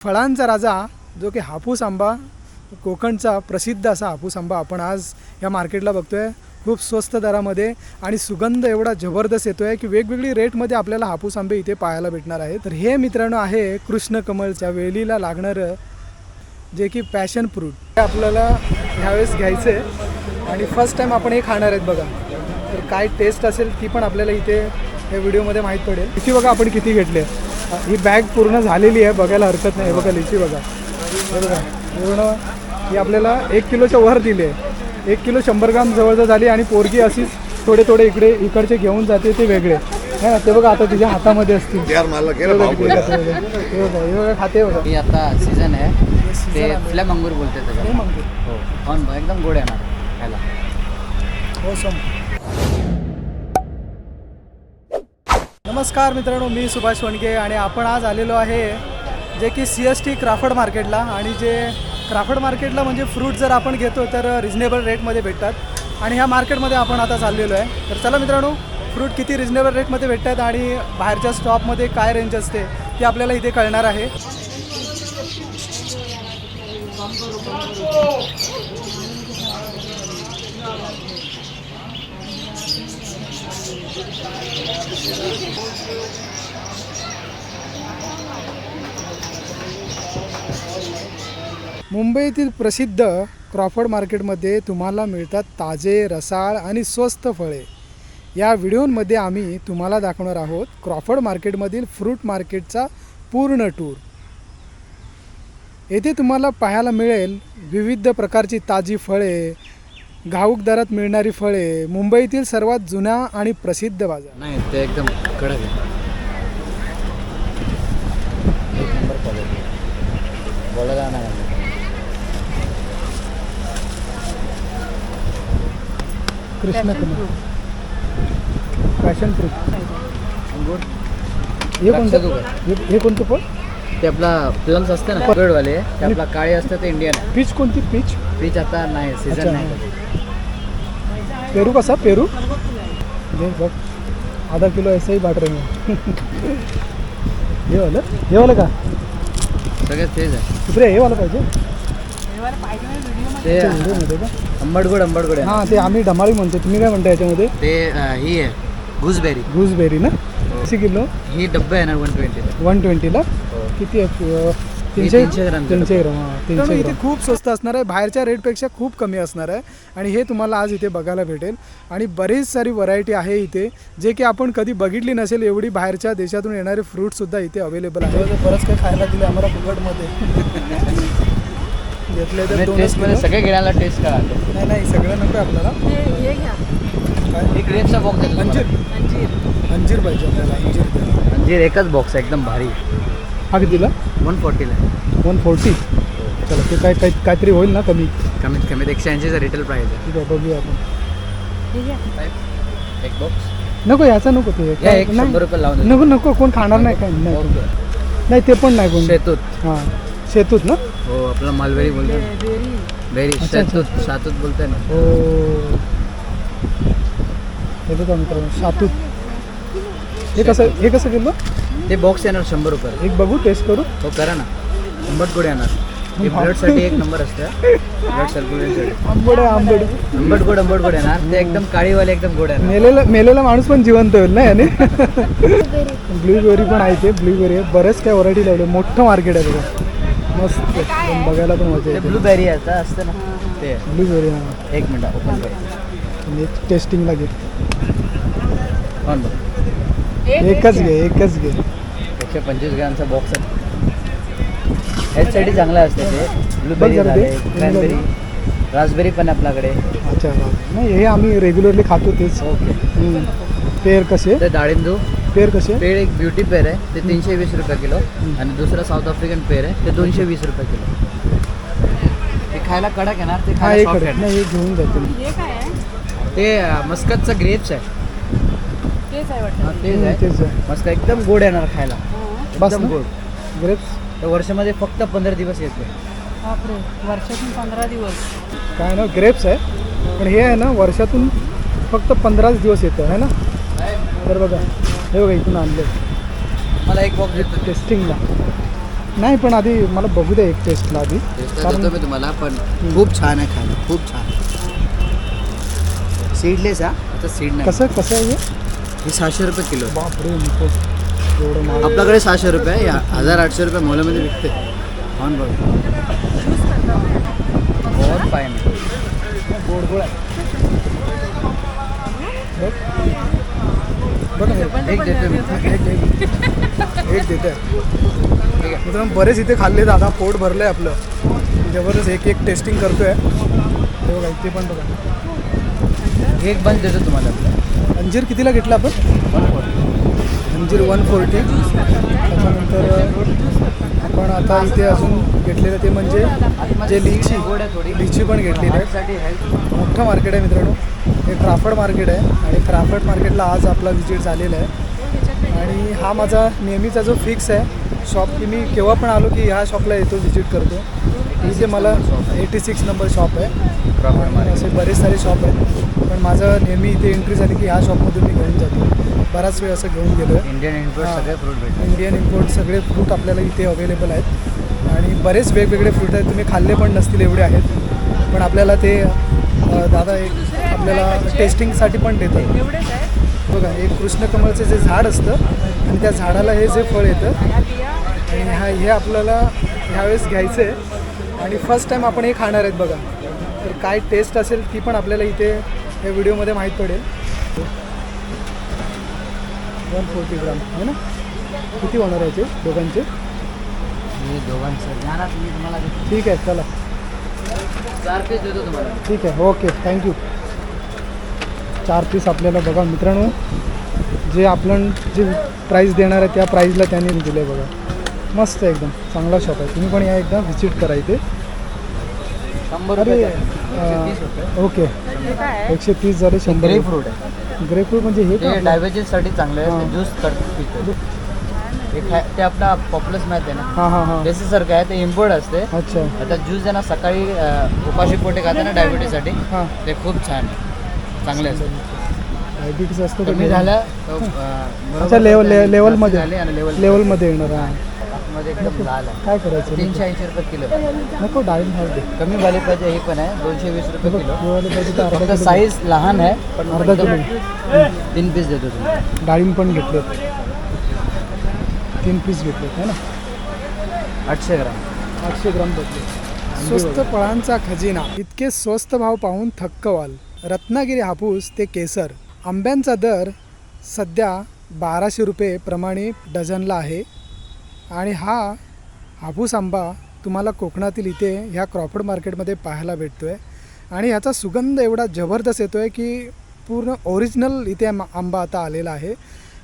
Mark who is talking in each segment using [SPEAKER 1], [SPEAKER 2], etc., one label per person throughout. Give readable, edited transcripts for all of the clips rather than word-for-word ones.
[SPEAKER 1] फळांचा राजा जो की हापूस आंबा, कोकणचा प्रसिद्ध असा हापूस आंबा आपण आज या मार्केटला बघतोय. खूप स्वस्त दरामध्ये आणि सुगंध एवढा जबरदस्त येतो आहे की वेगवेगळी रेटमध्ये आपल्याला हापूस आंबे इथे पाहायला भेटणार आहे. तर हे मित्रांनो आहे कृष्णकमलच्या वेलीला लागणारं जे की पॅशन फ्रूट. हे आपल्याला ह्यावेळेस घ्यायचं आहे आणि फर्स्ट टाईम आपण हे खाणार आहेत बघा. तर काय टेस्ट असेल ती पण आपल्याला इथे या व्हिडिओमध्ये माहीत पडेल. लिची बघा आपण किती घेतली आहे. ही बॅग पूर्ण झालेली आहे, बघायला हरकत नाही. बघा लिची बघा, हे बघा पूर्ण ही आपल्याला 1 किलोच्या वर दिली आहे. 1 किलो 100 ग्राम जवळजवळ झाली आणि पोरगी अशीच थोडे थोडे इकडचे घेऊन जाते ते वेगळे है ना. ते बघा आता तिच्या हातामध्ये असतील. हे बघा खाते बघा.
[SPEAKER 2] ही आता सीझन आहे ते फ्लॅम अंगूर बोलते त्याच्यात. हो एकदम गोड येणार खायला.
[SPEAKER 1] नमस्कार मित्रांनो, मी सुभाष वणगे आणि आपण आज आलेलो आहे जे की CST क्राफ्ट मार्केटला. आणि जे क्राफ्ट मार्केटला म्हणजे फ्रूट जर आपण घेतो तर रिजनेबल रेटमध्ये भेटतात आणि ह्या मार्केटमध्ये आपण आता चाललेलो आहे. तर चला मित्रांनो, फ्रूट किती रिजनेबल रेटमध्ये भेटतात आणि बाहेरच्या स्टॉपमध्ये काय रेंज असते ती आपल्याला इथे कळणार आहे. मुंबईतील प्रसिद्ध क्रॉफर्ड मार्केटमध्ये तुम्हाला मिळतात ताजे, रसाळ आणि स्वस्त फळे. या व्हिडिओमध्ये आम्ही तुम्हाला दाखवणार आहोत क्रॉफर्ड मार्केटमधील फ्रूट मार्केटचा पूर्ण टूर. येथे तुम्हाला पाहायला मिळेल विविध प्रकारची ताजी फळे, घाऊक दरात मिळणारी फळे, मुंबईतील सर्वात जुना आणि प्रसिद्ध बाजार.
[SPEAKER 2] नाही ते एकदम कडक आहे. एक नंबर क्वालिटी बोलायला नाही.
[SPEAKER 1] कृष्णकमल पॅशन फ्रूट.
[SPEAKER 2] अंगूर
[SPEAKER 1] हे कोणतं हे कोणतं फळ?
[SPEAKER 2] ते आपला प्लम्स असते ना पगडवाले, ते आपला काळे असतं ते इंडियन आहे.
[SPEAKER 1] पीच कोणती? पीच
[SPEAKER 2] पीच आता नाही, सीझन
[SPEAKER 1] अच्छा.
[SPEAKER 2] नाही.
[SPEAKER 1] पेरू कसा? पेरू बघ आधा किलो ऐसा ही बाट रहे हैं. हे वाला का
[SPEAKER 2] सगळ्यात तेज आहे.
[SPEAKER 1] दुसरे हे वाला पाहिजे
[SPEAKER 2] ते
[SPEAKER 1] व्हिडिओमध्ये का?
[SPEAKER 2] आंबटगोड आहे.
[SPEAKER 1] हां ते आम्ही ढमाळी म्हणतो, तुम्ही काय म्हणता याच्यामध्ये?
[SPEAKER 2] ते ही आहे गुजबेरी.
[SPEAKER 1] गुजबेरी ना. कशी किलो?
[SPEAKER 2] ही डब्बा आहे ना 120.
[SPEAKER 1] 120ला किती आहे? 300
[SPEAKER 2] ग्राम.
[SPEAKER 1] 300 ग्राम. हां 300. इथे खूप स्वस्त असणार आहे, बाहेरच्या रेटपेक्षा खूप कमी असणार आहे आणि हे तुम्हाला आज इथे बघायला भेटेल. आणि बरीच सारी व्हरायटी आहे इथे जे की आपण कधी बघितली नसेल. एवढी बाहेरच्या देशातून येणारे फ्रूटसुद्धा इथे अवेलेबल आहे. बरंच काही खायला दिलं आम्हाला फुकटमध्ये. घेतले तर 2
[SPEAKER 2] मध्ये सगळे गिरायला टेस्ट करा.
[SPEAKER 1] नाही सगळं नको आपल्याला.
[SPEAKER 3] हे घ्या.
[SPEAKER 2] एक ग्रेप्सचा बॉक्स आहे.
[SPEAKER 1] अंजीर पाहिजे आपल्याला.
[SPEAKER 2] अंजीर एकच बॉक्स आहे एकदम भारी.
[SPEAKER 1] हा कितीला?
[SPEAKER 2] 140 ला.
[SPEAKER 1] 140. चला ते काहीतरी होईल ना कमी?
[SPEAKER 2] कमीत कमीत 180चा रिटेल प्राइस आहे.
[SPEAKER 1] ठीक आहे, बघूया आपण.
[SPEAKER 3] हे घ्या.
[SPEAKER 2] एक बॉक्स
[SPEAKER 1] नको याचा नको. ते
[SPEAKER 2] या 100 रुपये लावून
[SPEAKER 1] नको कोण खाणार नाही काय. नाही ते पण नाही कोण.
[SPEAKER 2] शेतूत.
[SPEAKER 1] हां शेतूत ना.
[SPEAKER 2] हो आपला मालबेरी बोलतो. बेरी शातूत बोलतोय ना.
[SPEAKER 1] हो हे बघा मित्रांनो, शातूत. हे कसं किलो?
[SPEAKER 2] ते बॉक्स येणार 100 रुपये.
[SPEAKER 1] एक बघू, टेस्ट करू.
[SPEAKER 2] हो करा ना. आंबटगोड येणार. हे ब्लडसाठी एक नंबर असतं. ब्लड सर्क्युलेशनसाठी आंबटगोड येणार. ते एकदम काळीवाले एकदम गोड आहे.
[SPEAKER 1] मेलेला माणूस पण जिवंत होईल ना याने. ब्लूबेरी पण आहे. ते ब्लूबेरी आहे. बरेच काय व्हरायटी लावले. मोठं मार्केट आहे बघा. मस्त बघायला पण मजा येते.
[SPEAKER 2] ब्लूबेरी आता असतं ना ते
[SPEAKER 1] ब्लूबेरी. हां
[SPEAKER 2] एक मिनिट ओपन कर.
[SPEAKER 1] टेस्टिंग लागेल.
[SPEAKER 2] ऑन बघ.
[SPEAKER 1] एकच घे
[SPEAKER 2] 125 ग्रामचा बॉक्स आहे. हेल्थसाठी चांगलं असतं ते. ब्लूबेरी झाले, क्रॅनबेरी, रासबेरी पण आपल्याकडे.
[SPEAKER 1] अच्छा नाही हे आम्ही रेग्युलरली खातो तेच.
[SPEAKER 2] ओके.
[SPEAKER 1] पेर कसे?
[SPEAKER 2] ते डाळिंबू
[SPEAKER 1] पेर कसे?
[SPEAKER 2] पेर एक ब्युटी पेर आहे ते 320 रुपये किलो आणि दुसरा साऊथ आफ्रिकन पेर आहे ते 220 रुपये किलो. ते खायला कडक येणार. ते खायला सॉफ्ट येणार.
[SPEAKER 1] नाही हे घेऊन जातो.
[SPEAKER 3] हे काय आहे?
[SPEAKER 2] ते मस्कतचं ग्रेप्स आहे.
[SPEAKER 3] तेच आहे वाटतं.
[SPEAKER 2] तेच आहे. मस्कत एकदम गोड येणार खायला.
[SPEAKER 1] बस
[SPEAKER 2] एकदम गोड.
[SPEAKER 1] ग्रेप्स
[SPEAKER 2] तर वर्षामध्ये फक्त 15 दिवस येते.
[SPEAKER 3] बापरे, वर्षातून 15 दिवस.
[SPEAKER 1] काय ना ग्रेप्स आहे पण हे आहे ना वर्षातून फक्त 15 दिवस येतं आहे ना. तर बघा हे बघा इथून आणलं
[SPEAKER 2] मला एक बॉक्स देतो
[SPEAKER 1] टेस्टिंगला. नाही पण आधी मला बघू द्या एक टेस्टला आधी कारण
[SPEAKER 2] देतो मी तुम्हाला, पण खूप छान आहे खायला, खूप छान. सीडलेस हा, आता सीड नाही.
[SPEAKER 1] कसं कसं आहे हे?
[SPEAKER 2] हे 600 रुपये किलो आहे.
[SPEAKER 1] बापरे नको एवढं महाग.
[SPEAKER 2] आपल्याकडे 600 रुपये आहे, 1800 रुपये मॉलमध्ये विकते. खाऊन बघ, बहुत फाईन आहे.
[SPEAKER 1] गोड गोड आहे बघ हे.
[SPEAKER 2] एक देतो मी.
[SPEAKER 1] एक देते मित्रांनो, बरेच इथे खाल्ले दादा, पोट भरलंय आपलं. जबरदस्त एक एक टेस्टिंग करतोय. हे बघा इथे पण बघा.
[SPEAKER 2] एक बंद देतो तुम्हाला.
[SPEAKER 1] अंजीर कितीला घेतला आपण?
[SPEAKER 2] 140.
[SPEAKER 1] अंजीर 140. त्याच्यानंतर आपण आता इथे अजून घेतलेलं ते म्हणजे जे लिची
[SPEAKER 2] गोड आहे थोडी.
[SPEAKER 1] लिची पण घेतलेली आहे.
[SPEAKER 2] साठी हेल्थ.
[SPEAKER 1] मोठं मार्केट आहे मित्रांनो, हे क्राफर्ड मार्केट आहे आणि क्राफर्ड मार्केटला आज आपला व्हिजिट झालेला आहे. आणि हा माझा नेहमीचा जो फिक्स आहे शॉप, की मी केव्हा पण आलो की ह्या शॉपला येतो, व्हिजिट करतो. इथे मला 86 नंबर शॉप आहे. आणि असे बरेच सारे शॉप आहेत, पण माझं नेहमी इथे एंट्री झाली की ह्या शॉपमधून मी घेऊन जातो. बराच वेळ असं घेऊन गेलो आहे.
[SPEAKER 2] इंडियन इम्पोर्ट
[SPEAKER 1] हां.
[SPEAKER 2] सगळे फ्रूट भेटतात.
[SPEAKER 1] इंडियन इम्पोर्ट सगळे फ्रूट आपल्याला इथे अवेलेबल आहेत आणि बरेच वेगवेगळे फ्रूट आहेत. तुम्ही खाल्ले पण नसतील एवढे आहेत, पण आपल्याला ते दादा एक आपल्याला टेस्टिंगसाठी पण देतात.
[SPEAKER 3] एवढेच आहे.
[SPEAKER 1] बघा एक कृष्णकमळचं जे झाड असतं आणि त्या झाडाला हे जे फळ येतं आणि हे आपल्याला ह्यावेळेस घ्यायचं आहे आणि फर्स्ट टाईम आपण हे खाणार आहेत बघा. तर काय टेस्ट असेल ती पण आपल्याला इथे या व्हिडिओमध्ये माहीत पडेल. 140 ग्राम आहे ना? किती होणार आहे ते दोघांचे?
[SPEAKER 2] हे दोघांचं ज्ञानात मी तुम्हाला देतो.
[SPEAKER 1] ठीक आहे चला,
[SPEAKER 2] 4 पीस देतो तुम्हाला.
[SPEAKER 1] ठीक आहे ओके थँक्यू. 4 पीस आपल्याला बघा मित्रांनो, जे आपण जे प्राईस देणार आहे त्या प्राईजला त्यांनी दिलं आहे बघा. मस्त एकदम चांगला शॉप आहे. तुम्ही पण या एकदा व्हिजिट करा इथे.
[SPEAKER 2] 100
[SPEAKER 1] अरे
[SPEAKER 2] रुपये 130 रुपये.
[SPEAKER 1] ओके
[SPEAKER 3] हे काय आहे?
[SPEAKER 1] 130 झाले 100.
[SPEAKER 2] ग्रेप फ्रूट आहे.
[SPEAKER 1] ग्रेपफ्रूट म्हणजे हे
[SPEAKER 2] ते
[SPEAKER 1] का?
[SPEAKER 2] डायबिटीजसाठी चांगलं आहे.
[SPEAKER 1] हां.
[SPEAKER 2] ते ज्यूस करतो पितो. ते आपला पॉप्युलस मॅथ आहे ना,
[SPEAKER 1] हां हां हां
[SPEAKER 2] देसीसारखं आहे. ते इम्पोर्ट असते.
[SPEAKER 1] अच्छा
[SPEAKER 2] आता ज्यूस आहे ना, सकाळी उपाशी पोटे खाते ना डायबिटीजसाठी,
[SPEAKER 1] हां
[SPEAKER 2] ते खूप छान आहे, चांगले असते.
[SPEAKER 1] डायबिटीस असतो
[SPEAKER 2] कमी झालं तर,
[SPEAKER 1] अच्छा लेवलमध्ये
[SPEAKER 2] झाले आणि
[SPEAKER 1] लेवलमध्ये येणार हां.
[SPEAKER 2] मध्ये एकदम लाल आहे.
[SPEAKER 1] काय करायचं?
[SPEAKER 2] 380 रुपये किलो.
[SPEAKER 1] नको डाळिंब खाऊ दे.
[SPEAKER 2] कमी झाले पाहिजे. हे पण आहे 220 रुपये किलो.
[SPEAKER 1] जेवायला पाहिजे तर अर्धा
[SPEAKER 2] फक्त
[SPEAKER 1] किलो.
[SPEAKER 2] साईज लहान आहे, पण
[SPEAKER 1] अर्धा किलो
[SPEAKER 2] 3 पीस देतो तुम्ही.
[SPEAKER 1] डाळिंब पण घेतलेत, 3 पीस घेतलेत है ना.
[SPEAKER 2] 800 ग्राम.
[SPEAKER 1] 800 ग्राम घेतले. स्वस्त फळांचा खजिना, इतके स्वस्त भाव पाहून थक्क व्हाल. रत्नागिरी हापूस ते केसर. आंब्यांचा दर सध्या 1200 रुपये प्रमाणे डझनला आहे आणि हा हापूस आंबा तुम्हाला कोकणातील इथे ह्या क्रॉफर्ड मार्केटमध्ये पाहायला भेटतो आहे आणि ह्याचा सुगंध एवढा जबरदस्त येतो आहे की पूर्ण ओरिजिनल इथे आंबा आता आलेला आहे.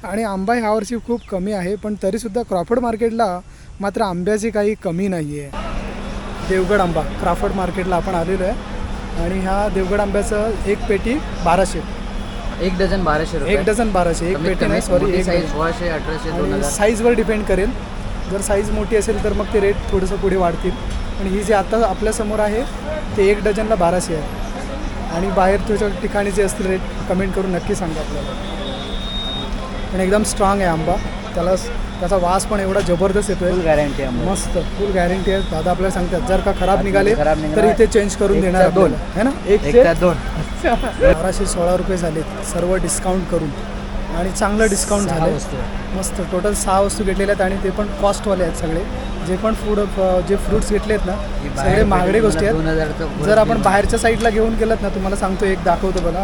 [SPEAKER 1] आणि आंबा ह्यावर्षी खूप कमी आहे, पण तरीसुद्धा क्रॉफर्ड मार्केटला मात्र आंब्याची काही कमी नाही आहे. देवगड आंबा क्रॉफर्ड मार्केटला आपण आलेलो आहे आणि ह्या देवगड आंब्याचं एक पेटी 1200.
[SPEAKER 2] एक डझन 1200 रुपये.
[SPEAKER 1] एक डझन 1200. एक पेटी नाही सॉरी, एक
[SPEAKER 2] साईज
[SPEAKER 1] डझन.
[SPEAKER 2] 1600, 1800,
[SPEAKER 1] आणि
[SPEAKER 2] 2000.
[SPEAKER 1] साईजवर डिपेंड करेल. जर साईज मोठी असेल तर मग ते रेट थोडंसं पुढे वाढतील. पण ही जी आता आपल्यासमोर आहे ते एक डझनला 1200 आहे आणि बाहेर तुझ्या ठिकाणी जे असतील रेट कमेंट करून नक्की सांगा आपल्याला. पण एकदम स्ट्रॉंग आहे आंबा, त्याचा वास पण एवढा जबरदस्त येतो
[SPEAKER 2] फुल
[SPEAKER 1] आहे.
[SPEAKER 2] गॅरंटी आहे.
[SPEAKER 1] मस्त फुल गॅरंटी आहे. दादा आपल्याला सांगतात जर का खराब निघाले
[SPEAKER 2] खराब
[SPEAKER 1] तर
[SPEAKER 2] निघाले
[SPEAKER 1] इथे चेंज करून
[SPEAKER 2] एकचा
[SPEAKER 1] देणार
[SPEAKER 2] दोन.
[SPEAKER 1] आपल्याला, है ना.
[SPEAKER 2] एक
[SPEAKER 1] एकचे
[SPEAKER 2] त्यात 2.
[SPEAKER 1] 1216 रुपये झालेत सर्व डिस्काउंट करून आणि चांगलं डिस्काउंट झालं
[SPEAKER 2] वस्तू आहे.
[SPEAKER 1] मस्त. टोटल 6 वस्तू घेतलेल्या आहेत आणि ते पण कॉस्टवाले आहेत सगळे. जे पण जे फ्रूट्स घेतले आहेत ना
[SPEAKER 2] ही
[SPEAKER 1] सगळे
[SPEAKER 2] बाहेर
[SPEAKER 1] महागडे गोष्टी आहेत.
[SPEAKER 2] 2000चं
[SPEAKER 1] जर आपण बाहेरच्या साईडला घेऊन गेलात ना, तुम्हाला सांगतो एक दाखवतो बघा.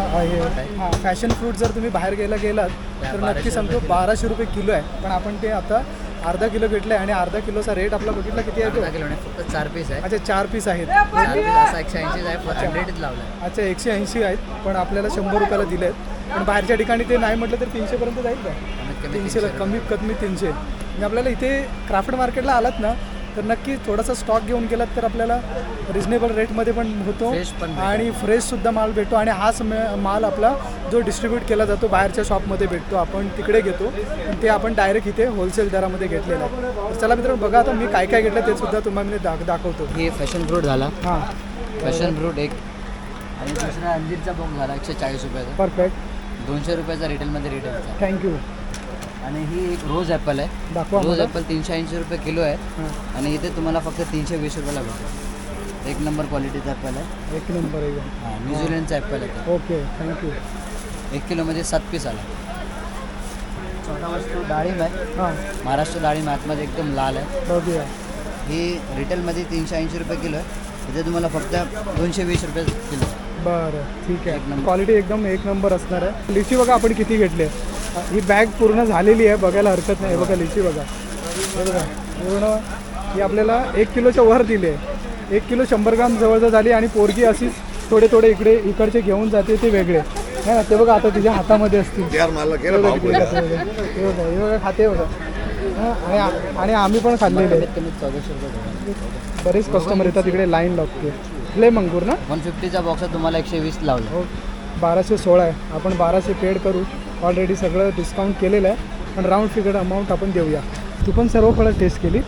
[SPEAKER 1] हां फॅशन फ्रूट जर तुम्ही बाहेर गेलात तर नक्की सांगतो 1200 रुपये किलो आहे. पण आपण ते आता अर्धा किलो घेतलं आहे आणि अर्धा किलोचा रेट आपला बघितला किती आहे तो?
[SPEAKER 2] अर्धा किलो नाही, फक्त 4 पीस आहे.
[SPEAKER 1] अच्छा 4 पीस आहेत.
[SPEAKER 2] 4 पीस असा 180 आहे, 100 लावला आहे.
[SPEAKER 1] अच्छा 180 आहेत पण आपल्याला 100 रुपयाला दिले आहेत. पण बाहेरच्या ठिकाणी ते नाही म्हटलं तर 300पर्यंत जाईल का?
[SPEAKER 2] कमीत कमी
[SPEAKER 1] 300ला कमीत कमी 300. म्हणजे आपल्याला इथे क्राफ्ट मार्केटला आलात ना तर नक्की थोडासा स्टॉक घेऊन गेलात तर आपल्याला रिजनेबल रेटमध्ये पण होतो
[SPEAKER 2] Fresh पण भेटतो.
[SPEAKER 1] आणि फ्रेशसुद्धा माल भेटतो. आणि हाच माल आपला जो डिस्ट्रीब्यूट केला जातो बाहेरच्या शॉपमध्ये भेटतो, आपण तिकडे घेतो. पण ते आपण डायरेक्ट इथे होलसेल दरामध्ये घेतलेलं आहे. तर चला मित्रांनो बघा आता मी काय काय घेतलं ते सुद्धा तुम्हाला मी दाखवतो.
[SPEAKER 2] हे फॅशन फ्रूट झाला.
[SPEAKER 1] हां
[SPEAKER 2] फॅशन फ्रूट एक आणि दुसरा अंजीरचा बॉक्स झाला 140 रुपयाचा.
[SPEAKER 1] परफेक्ट
[SPEAKER 2] 200 रुपयाचा रिटेलमध्ये रिटेलचा.
[SPEAKER 1] थँक्यू.
[SPEAKER 2] आणि ही एक रोज ॲपल आहे.
[SPEAKER 1] दाखवा
[SPEAKER 2] रोज
[SPEAKER 1] मला.
[SPEAKER 2] ॲपल 380 रुपये किलो आहे.
[SPEAKER 1] हां,
[SPEAKER 2] आणि इथे तुम्हाला फक्त 320 रुपयाला भेटेल. एक नंबर क्वालिटीचा ॲपल आहे.
[SPEAKER 1] एक नंबर एकदम.
[SPEAKER 2] हां, न्यूझीलंडचा ॲपल आहे.
[SPEAKER 1] Okay, thank you.
[SPEAKER 2] 1 किलोमध्ये 7 पीस आला. छोटा वस्तू डाळिंब आहे.
[SPEAKER 1] हां,
[SPEAKER 2] महाराष्ट्र डाळिंब आतमध्ये एकदम लाल आहे.
[SPEAKER 1] बघूया.
[SPEAKER 2] ही रिटेलमध्ये 380 रुपये किलो आहे. इथे तुम्हाला फक्त 220 रुपये किलो आहे.
[SPEAKER 1] बरं, ठीक
[SPEAKER 2] एक
[SPEAKER 1] आहे.
[SPEAKER 2] नंबर.
[SPEAKER 1] क्वालिटी एकदम एक नंबर असणार आहे. लिची बघा आपण किती घेतली आहे. ही बॅग पूर्ण झालेली आहे, बघायला हरकत नाही. हे बघा लिची बघा, हे बघा पूर्ण ही आपल्याला 1 किलोच्या वर दिली आहे. 1 किलो 100 ग्राम जवळजवळ झाली. आणि पोरगी अशीच थोडे थोडे इकडचे घेऊन जाते ते वेगळे है ना. ते बघा आता तिच्या हातामध्ये असतील. हे बघा किती खाते बघा. हे बघा खाते बघा. हां, आणि आम्ही पण खाल्लेले आहे.
[SPEAKER 2] कमीत कमी 1400 रुपये भेटेल.
[SPEAKER 1] बरेच कस्टमर येतात तिकडे, लाईन लागते. प्ले मंगूर ना.
[SPEAKER 2] 150चा बॉक्स तुम्हाला 120 लावलं.
[SPEAKER 1] हो, 1216 आहे. आपण 1200 पेड करू. ऑलरेडी सगळं डिस्काउंट केलेलं आहे, पण राऊंड फिगर अमाऊंट आपण देऊया. तू पण सर्व फळं टेस्ट केली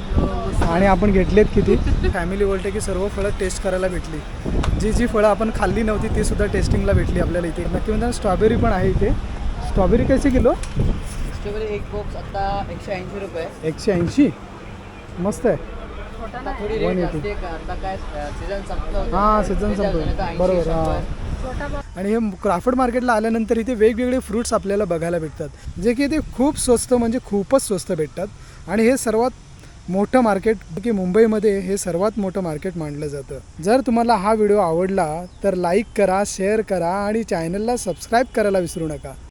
[SPEAKER 1] आणि आपण घेतलेत किती. फॅमिली बोलते की सर्व फळं टेस्ट करायला भेटली. जी फळं आपण खाल्ली नव्हती ती सुद्धा टेस्टिंगला भेटली आपल्याला इथे. नक्की म्हणतात स्ट्रॉबेरी पण आहे इथे. स्ट्रॉबेरी कशी किलो?
[SPEAKER 2] स्ट्रॉबेरी एक बॉक्स आता 180 रुपये.
[SPEAKER 1] 180. मस्त आहे.
[SPEAKER 3] छोटा
[SPEAKER 2] आता
[SPEAKER 3] नाही.
[SPEAKER 2] थोडी रेट
[SPEAKER 1] 180.
[SPEAKER 2] असते का आता काय सीझन संपलं.
[SPEAKER 1] हां, सीझन संपलं. बरोबर. हां.
[SPEAKER 3] छोटा बॉ-
[SPEAKER 1] आणि हे क्राफ्ट मार्केटला आल्यानंतर इथे वेगवेगळे फ्रूट्स आपल्याला बघायला भेटतात, जे की इथे खूप स्वस्त म्हणजे खूपच स्वस्त भेटतात. आणि हे सर्वात मोठं मार्केट की मुंबईमध्ये हे सर्वात मोठं मार्केट मानलं जातं. जर तुम्हाला हा व्हिडिओ आवडला तर लाईक करा, शेअर करा आणि चॅनलला सबस्क्राईब करायला विसरू नका.